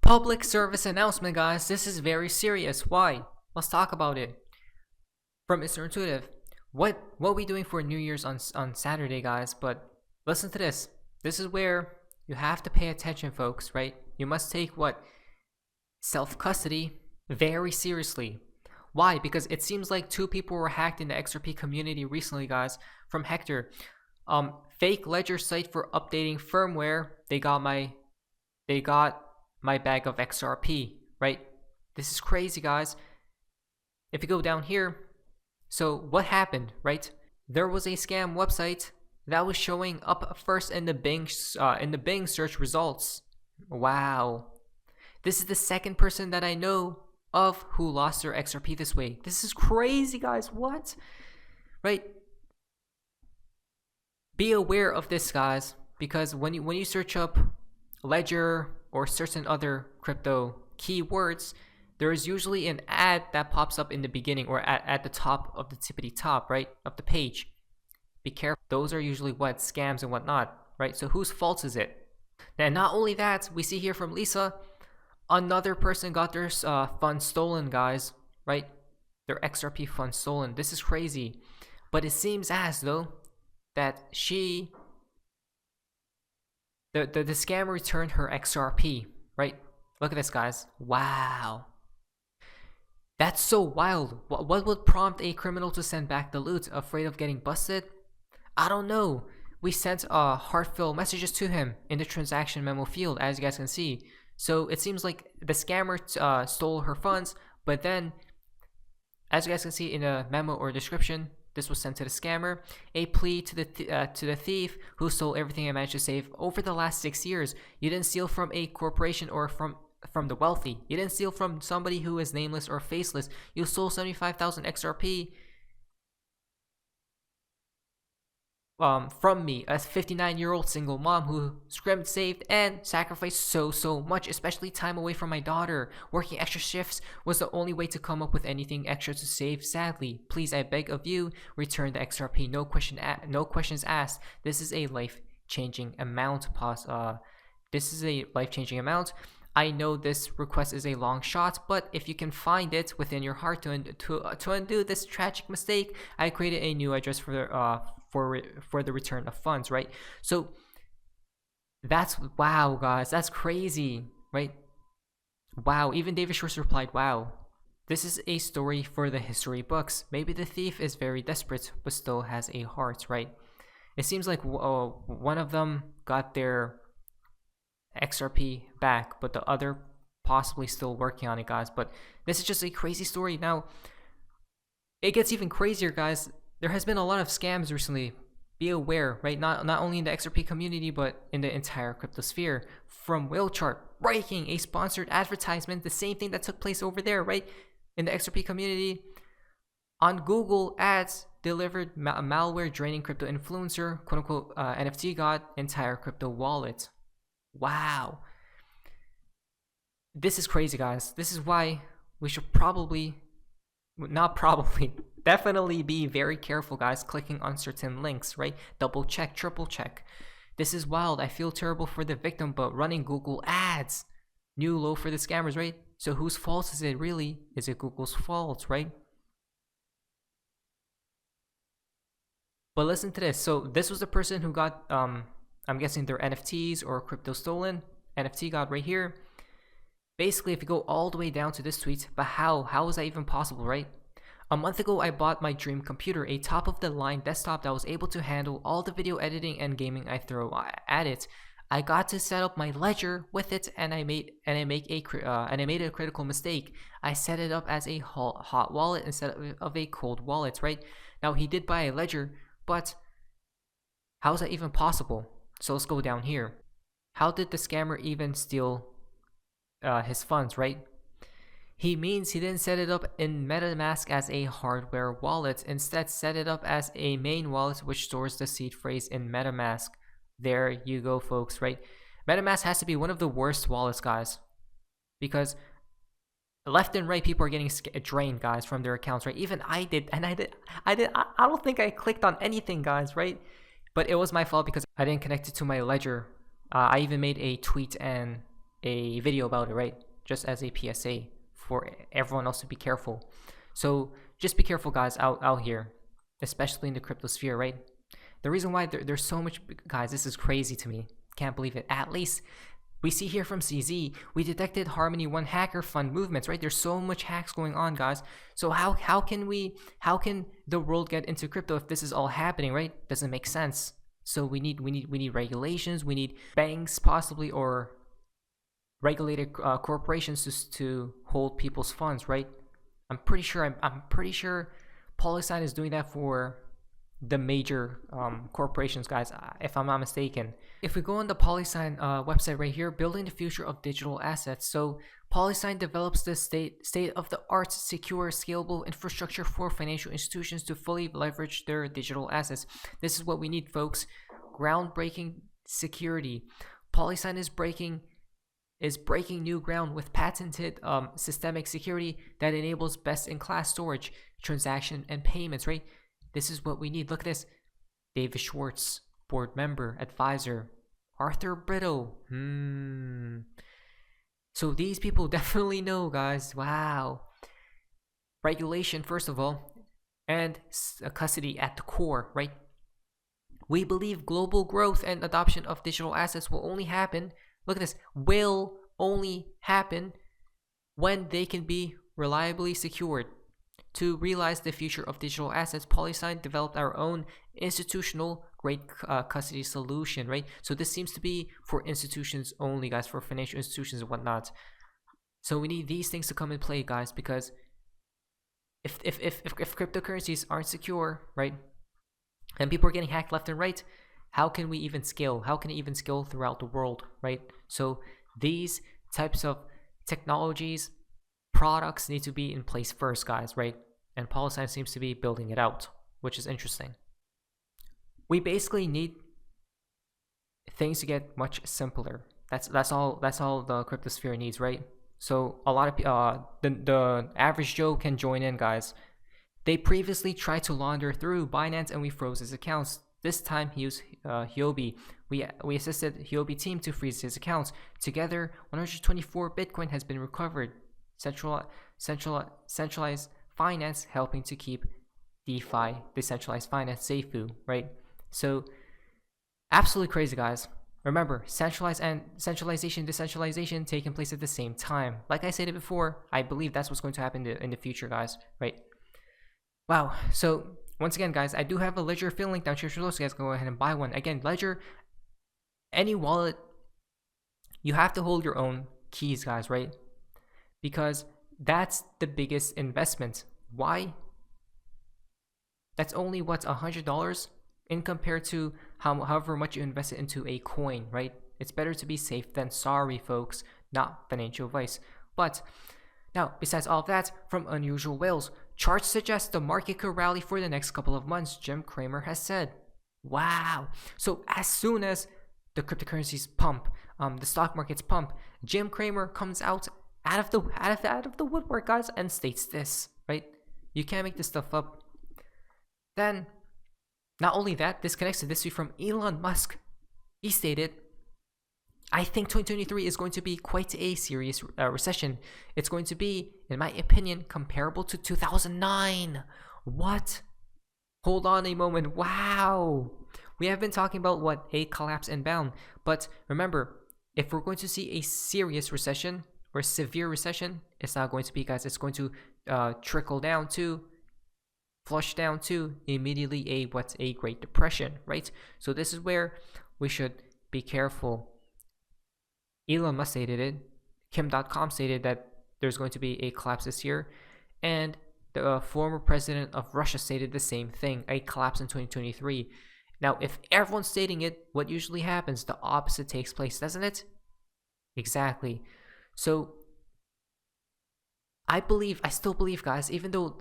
Public service announcement, guys. This is very serious. Why? Let's talk about it. From Mr. Intuitive, what we doing for New Year's on Saturday, guys? But listen to this. This is where you have to pay attention, folks. Right? You must take what self-custody very seriously. Why? Because it seems like two people were hacked in the XRP community recently, guys. From Hector, fake ledger site for updating firmware. They got my bag of XRP, right? This is crazy, guys. If you go down here, so what happened, right? There was a scam website that was showing up first in the Bing search results. Wow. This is the second person that I know of who lost their XRP this way. This is crazy, guys. What? Right? Be aware of this, guys, because when you search up ledger or certain other crypto keywords, there is usually an ad that pops up in the beginning or at the top of the tippity top, right, of the page. Be careful. Those are usually what scams and whatnot, right? So whose fault is it? And not only that, we see here from Lisa, another person got their funds stolen, guys, right? Their XRP funds stolen. This is crazy, but it seems as though that the scammer returned her XRP, right? Look at this, guys. Wow. That's so wild. What would prompt a criminal to send back the loot? Afraid of getting busted? I don't know. We sent heartfelt messages to him in the transaction memo field, as you guys can see. So it seems like the scammer stole her funds, but then, as you guys can see in a memo or description, this was sent to the scammer. A plea to the thief who stole everything I managed to save over the last 6 years. You didn't steal from a corporation or from the wealthy. You didn't steal from somebody who is nameless or faceless. You stole 75,000 XRP from me, a 59-year-old single mom who scrimmed, saved, and sacrificed so much, especially time away from my daughter. Working extra shifts was the only way to come up with anything extra to save. Sadly, please, I beg of you, return the XRP. No questions asked. This is a life-changing amount. This is a life-changing amount. I know this request is a long shot, but if you can find it within your heart to undo this tragic mistake, I created a new address for the return of funds, right? So that's wow, guys, that's crazy, right? Wow, even David Schwartz replied, wow, this is a story for the history books. Maybe the thief is very desperate, but still has a heart, right? It seems like one of them got their XRP back, but the other possibly still working on it, guys. But this is just a crazy story. Now, it gets even crazier, guys. There has been a lot of scams recently. Be aware, right? Not only in the XRP community, but in the entire crypto sphere. From Whale breaking a sponsored advertisement, the same thing that took place over there, right? In the XRP community. On Google Ads, delivered malware draining crypto influencer, quote unquote, NFT god, entire crypto wallet. Wow. This is crazy, guys. This is why we should definitely be very careful, guys, clicking on certain links, right? Double check, triple check. This is wild. I feel terrible for the victim, but running Google Ads, new low for the scammers, right? So whose fault is it really? Is it Google's fault, right? But listen to this. So this was the person who got I'm guessing their NFTs or crypto stolen. NFT god right here. Basically, if you go all the way down to this tweet, but how is that even possible, right? A month ago, I bought my dream computer, a top-of-the-line desktop that was able to handle all the video editing and gaming I throw at it. I got to set up my ledger with it, and I made a critical mistake. I set it up as a hot wallet instead of a cold wallet, right? Now he did buy a ledger, but how is that even possible? So let's go down here. How did the scammer even steal his funds, right? He means he didn't set it up in MetaMask as a hardware wallet. Instead, set it up as a main wallet which stores the seed phrase in MetaMask. There you go, folks, right? MetaMask has to be one of the worst wallets, guys, because left and right people are getting drained, guys, from their accounts, right? Even I did, and I don't think I clicked on anything, guys, right? But it was my fault because I didn't connect it to my ledger. I even made a tweet and a video about it, right? Just as a PSA for everyone else to be careful. So just be careful, guys, out here, especially in the crypto sphere, right? The reason why there's so much, guys, this is crazy to me. Can't believe it. At least we see here from CZ, we detected Harmony 1 hacker fund movements, right? There's so much hacks going on, guys. So how can the world get into crypto if this is all happening, right? Doesn't make sense. So we need regulations. We need banks possibly, or regulated corporations to hold people's funds, right? I'm pretty sure PolySign is doing that for the major corporations, guys, if I'm not mistaken. If we go on the PolySign website right here, building the future of digital assets. So PolySign develops the state-of-the-art, secure, scalable infrastructure for financial institutions to fully leverage their digital assets. This is what we need, folks. Groundbreaking security. PolySign is breaking new ground with patented systemic security that enables best-in-class storage, transaction, and payments, right? This is what we need. Look at this. David Schwartz, board member, advisor. Arthur Brittle. So these people definitely know, guys. Wow. Regulation, first of all, and custody at the core, right? We believe global growth and adoption of digital assets will only happen. Look at this. Will only happen when they can be reliably secured. To realize the future of digital assets, PolySign developed our own institutional grade custody solution, right? So this seems to be for institutions only, guys, for financial institutions and whatnot. So we need these things to come in play, guys, because if cryptocurrencies aren't secure, right, and people are getting hacked left and right, how can we even scale? How can it even scale throughout the world, right? So these types of technologies, products need to be in place first, guys, right? And PolySign seems to be building it out, which is interesting. We basically need things to get much simpler. That's all the cryptosphere needs, right? So a lot of the average Joe can join in, guys. They previously tried to launder through Binance and we froze his accounts. This time he used Huobi. We assisted Huobi team to freeze his accounts. Together, 124 Bitcoin has been recovered. Centralized finance helping to keep DeFi, decentralized finance, safe, right? So absolutely crazy, guys. Remember, centralization, decentralization taking place at the same time. Like I said before, I believe that's what's going to happen in the future, guys, right? Wow. So once again, guys, I do have a Ledger affiliate link down here below, so you guys go ahead and buy one. Again, Ledger, any wallet, you have to hold your own keys, guys, right? Because that's the biggest investment. Why? That's only what's $100 in compared to however much you invested into a coin, right? It's better to be safe than sorry, folks. Not financial advice. But now, besides all of that, from Unusual Whales, charts suggest the market could rally for the next couple of months, Jim Cramer has said. Wow. So as soon as the cryptocurrencies pump, the stock markets pump, Jim Cramer comes out of the woodwork, guys, and states this, right? You can't make this stuff up. Then, not only that, this connects to this tweet from Elon Musk. He stated, I think 2023 is going to be quite a serious recession. It's going to be, in my opinion, comparable to 2009. What? Hold on a moment. Wow. We have been talking about what? A collapse inbound. But remember, if we're going to see a serious recession or severe recession, it's not going to be, guys. It's going to trickle down to, flush down to immediately a Great Depression, right? So this is where we should be careful. Elon Musk stated it. Kim.com stated that there's going to be a collapse this year. And the former president of Russia stated the same thing, a collapse in 2023. Now, if everyone's stating it, what usually happens? The opposite takes place, doesn't it? Exactly. So, I still believe, guys, even though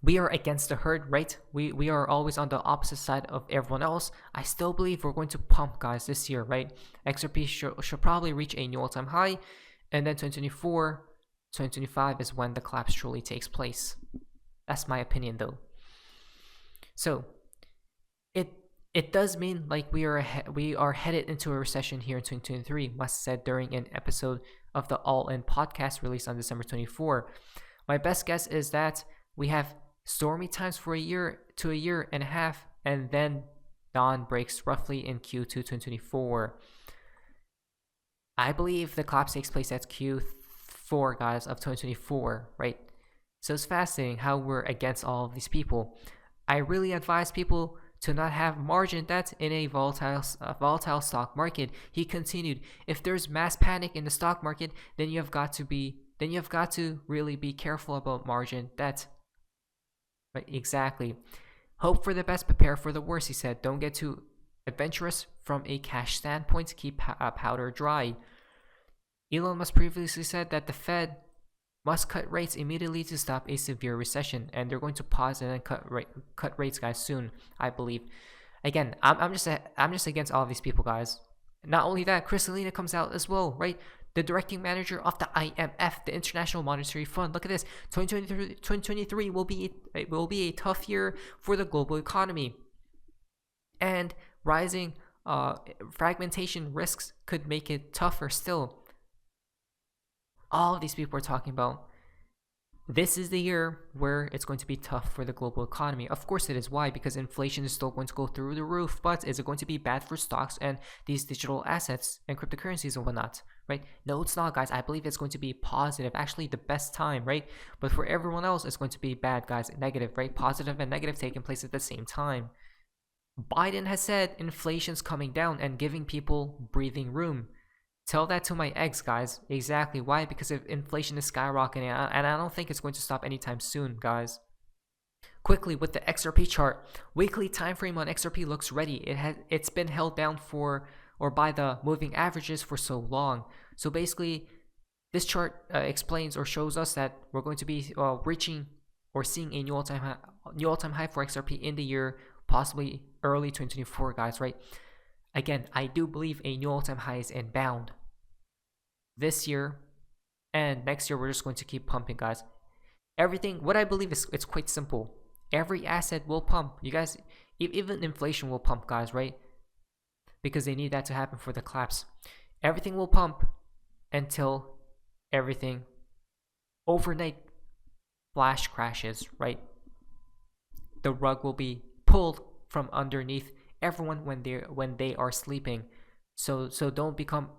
we are against the herd, right? We are always on the opposite side of everyone else. I still believe we're going to pump, guys, this year, right? XRP should probably reach a new all-time high, and then 2024, 2025 is when the collapse truly takes place. That's my opinion, though. So, It does mean like we are headed into a recession here in 2023, Musk said during an episode of the All In podcast released on December 24. My best guess is that we have stormy times for a year to a year and a half, and then dawn breaks roughly in Q2 2024. I believe the collapse takes place at Q4, guys, of 2024, right? So it's fascinating how we're against all of these people. I really advise people to not have margin bets in a volatile stock market. He continued, if there's mass panic in the stock market, then you have got to really be careful about margin bets. Right, exactly. Hope for the best, prepare for the worst, he said. Don't get too adventurous from a cash standpoint, keep powder dry. Elon Musk previously said that the Fed must cut rates immediately to stop a severe recession, and they're going to pause and then cut rates, guys, soon, I believe. Again, I'm just against all of these people, guys. Not only that, Chris Salina comes out as well, right? The directing manager of the IMF, the International Monetary Fund. Look at this. 2023 will be a tough year for the global economy, and rising fragmentation risks could make it tougher still. All of these people are talking about this is the year where it's going to be tough for the global economy. Of course it is. Why? Because inflation is still going to go through the roof. But is it going to be bad for stocks and these digital assets and cryptocurrencies and whatnot? Right? No, it's not, guys. I believe it's going to be positive. Actually, the best time, right? But for everyone else, it's going to be bad, guys. Negative, right? Positive and negative taking place at the same time. Biden has said inflation's coming down and giving people breathing room. Tell that to my ex, guys. Exactly. Why? Because if inflation is skyrocketing, and I don't think it's going to stop anytime soon, guys. Quickly, with the XRP chart, weekly time frame on XRP looks ready. It's been held down by the moving averages for so long. So basically, this chart explains or shows us that we're going to be reaching or seeing a new all-time high for XRP in the year, possibly early 2024, guys. Right? Again, I do believe a new all-time high is inbound this year, and next year we're just going to keep pumping, guys. Everything, what I believe is, it's quite simple. Every asset will pump. You guys, even inflation will pump, guys, right? Because they need that to happen for the collapse. Everything will pump until everything overnight flash crashes, right? The rug will be pulled from underneath everyone when they are sleeping. So don't become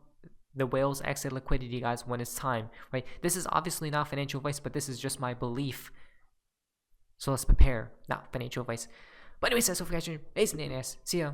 the whales exit liquidity, guys, when it's time, right? This is obviously not financial advice, but this is just my belief. So let's prepare, not financial advice. But anyways, that's all for guys. See ya.